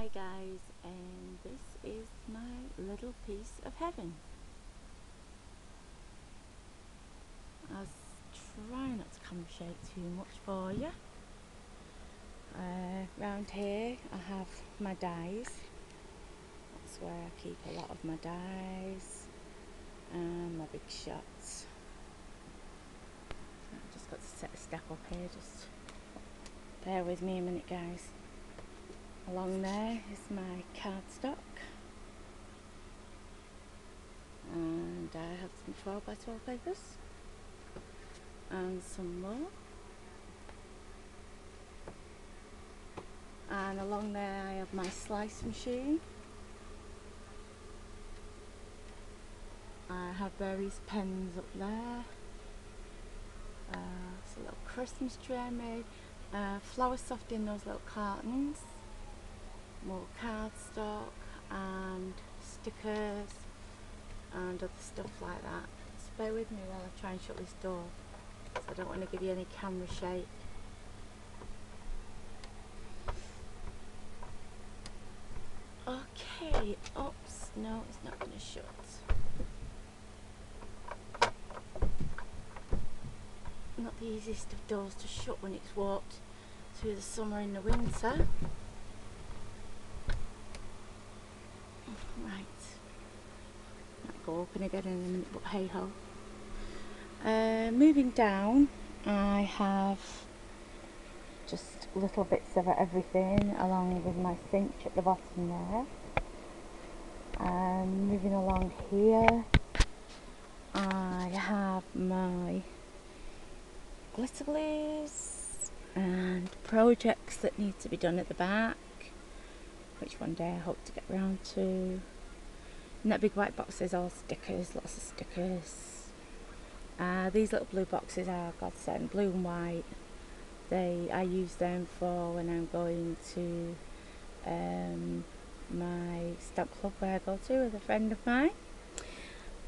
Hi guys, and this is my little piece of heaven. I was trying not to conversate too much for you. Round here I have my dyes. That's where I keep a lot of my dyes and my big shots. I've just got to set a step up here, just bear with me a minute guys. Along there is my cardstock, and I have some 12 by 12 papers and some more, and along there I have my slice machine. I have various pens up there. It's a little Christmas tree I made, flower soft in those little cartons, more cardstock and stickers and other stuff like that. Just bear with me while I try and shut this door, because I don't want to give you any camera shake. Okay, oops, no, it's not going to shut. Not the easiest of doors to shut when it's walked through the summer and the winter. Right, might go open again in a minute, but hey ho. Moving down, I have just little bits of everything along with my cinch at the bottom there. Moving along here, I have my glitter glues and projects that need to be done at the back, which one day I hope to get round to. And that big white box is all stickers, lots of stickers. These little blue boxes are godsend, blue and white. I use them for when I'm going to my stamp club where I go to with a friend of mine.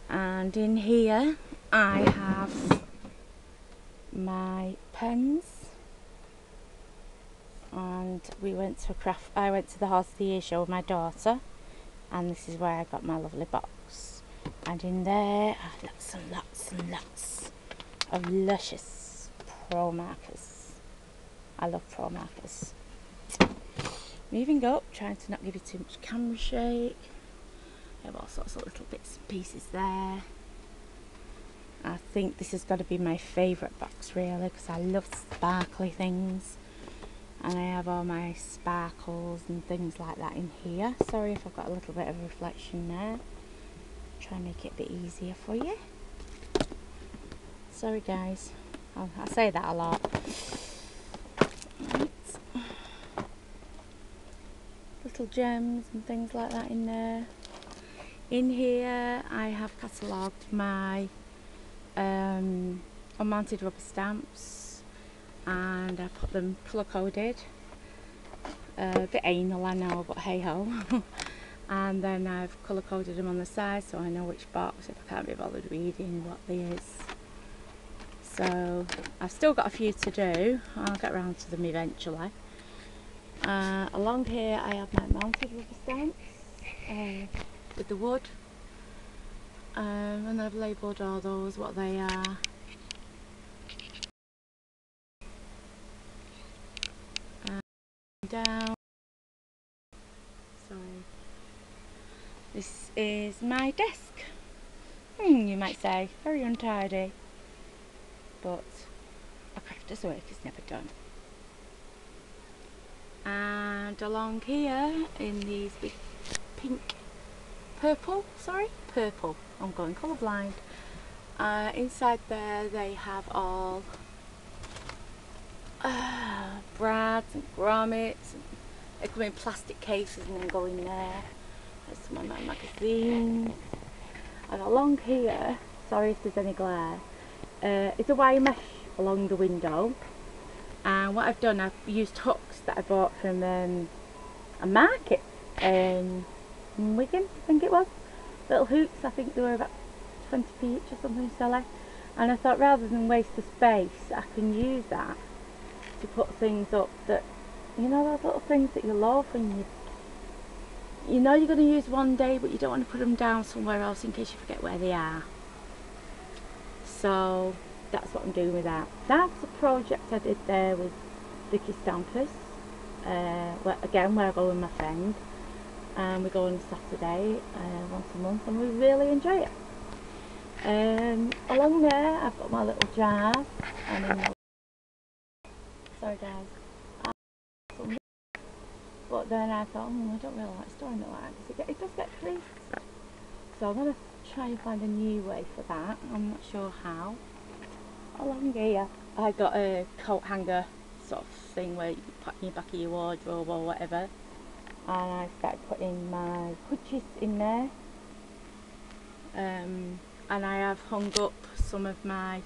And in here I have my pens, and I went to the Horse of the Year show with my daughter, and this is where I got my lovely box. And in there are lots and lots and lots of luscious pro markers. I love pro markers. Moving up, trying to not give you too much camera shake. I have all sorts of little bits and pieces there. I think this has got to be my favourite box really, because I love sparkly things, and I have all my sparkles and things like that in here. Sorry if I've got a little bit of reflection there. Try and make it a bit easier for you. Sorry guys, I say that a lot. Right. Little gems and things like that in there. In here I have catalogued my unmounted rubber stamps, and I put them colour coded. A bit anal I know, but hey ho. And then I've colour coded them on the side so I know which box if I can't be bothered reading what they is. So I've still got a few to do. I'll get around to them eventually. Along here I have my mounted rubber stamps with the wood, and I've labelled all those what they are. Down. Sorry. This is my desk. You might say very untidy, but a crafter's work is never done. And along here in these big purple, I'm going colourblind. Inside there they have all brads and grommets. They come in plastic cases and then go in there. There's some of my magazines. And along here, sorry if there's any glare, it's a wire mesh along the window. And what I've done, I've used hooks that I bought from a market in Wigan, I think it was. Little hooks, I think they were about 20p each or something silly. And I thought rather than waste the space, I can use that to put things up that, you know, those little things that you love when you you know you're going to use one day, but you don't want to put them down somewhere else in case you forget where they are. So that's what I'm doing with that. That's a project I did there with Vicky Stampers. Where I go with my friend, and we go on Saturday once a month, and we really enjoy it. Along there I've got my little jars, and in my sorry guys, but then I thought, I don't really like storing it like that because it does get creased. So I'm going to try and find a new way for that. I'm not sure how. Along here I got a coat hanger sort of thing where you put in the back of your wardrobe or whatever, and I started putting my hoodies in there, and I have hung up some of my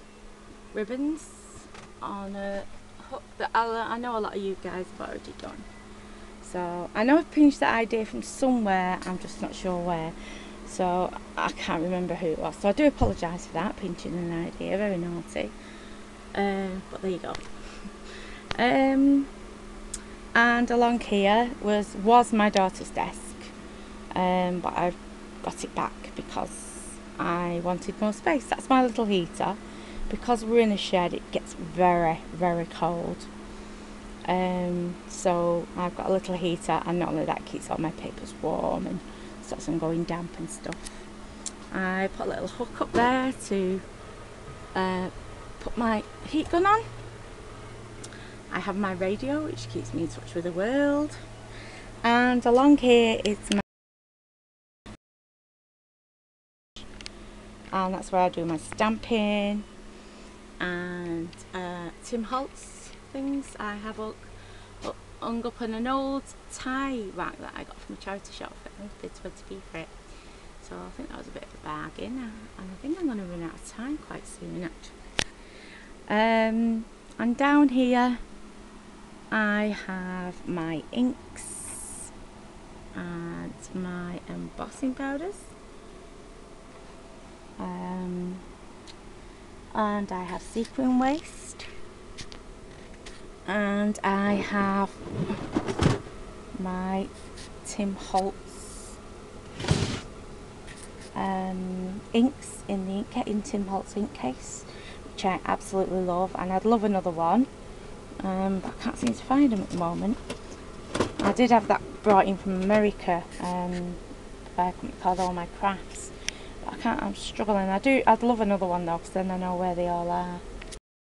ribbons on a hook that I know a lot of you guys have already done. So I know I've pinched that idea from somewhere, I'm just not sure where, so I can't remember who it was, so I do apologise for that, pinching an idea, very naughty, but there you go. And along here was my daughter's desk, but I've got it back because I wanted more space. That's my little heater. Because we're in a shed, it gets very, very cold. So I've got a little heater, and not only that, keeps all my papers warm and stops them going damp and stuff. I put a little hook up there to put my heat gun on. I have my radio, which keeps me in touch with the world, and along here is my, and that's where I do my stamping and Tim Holtz things. I have hung up on an old tie rack that I got from a charity shop. I paid 20p for it, so I think that was a bit of a bargain, and I think I'm going to run out of time quite soon actually. And down here I have my inks and my embossing powders, and I have sequin waste, and I have my Tim Holtz inks in Tim Holtz ink case, which I absolutely love, and I'd love another one. But I can't seem to find them at the moment. I did have that brought in from America by a company called All My Crafts, but I'm struggling. I'd love another one though, because then I know where they all are.